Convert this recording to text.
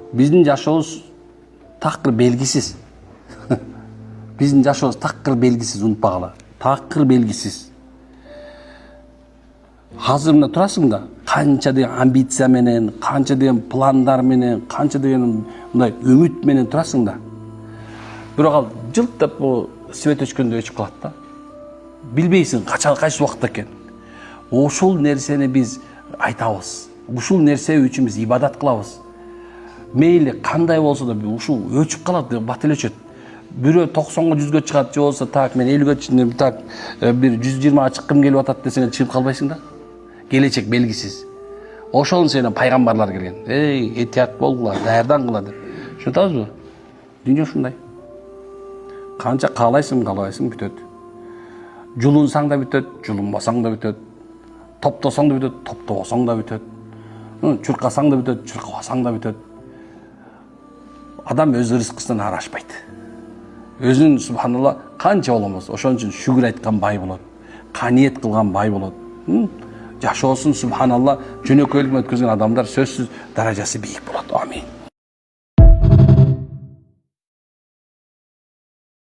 Биздин жашообуз такыр белгисиз. Биздин жашообуз такыр белгисиз, унутпагыла. Такыр белгисиз. Азыр мына турасың да, канча деген амбиция менен, канча деген пландар менен, канча деген мындай үмүт менен турасың да. Бирок ал жылтап бул свет өчкөндө өчүп калат да. Билбейсиң качан кайсы убакытта экен. Ошол нерсени биз айтабыз. Ушул нерсе үчүн биз ибадат кылабыз. Мейли кандай болсо да ушул өчүп калат, бат эле өчөт. Бирөө 90-га 100-гө чыгат, же болсо так мен 50-гө чыгып так бир 120-га чыккым келип атат десең чыгып калбайсың да. Келечек белгисиз. Ошол сенен пайгамбарлар келген. Эй, этият болгула, даярдангыла деп. Шунтабызбы? Дүйнө ушундай. Канча каалайсың бүтөт. Жулунсаң да бүтөт, жулунбасаң да бүтөт. Топтосоң да бүтөт, топтобосоң да бүтөт. Чуркасаң да бүтөт, чуркабасаң да бүтөт. Адам өз рызкысынан арашпайт. Өзүн субханалла канча болмос, ошон үчүн шүгүр айткан бай болот. Каниет кылган бай болот. Жашоосун субханалла жөнөкөйлүк өткөзгөн адамдар сөзсүз даражасы бийик болот. Амин.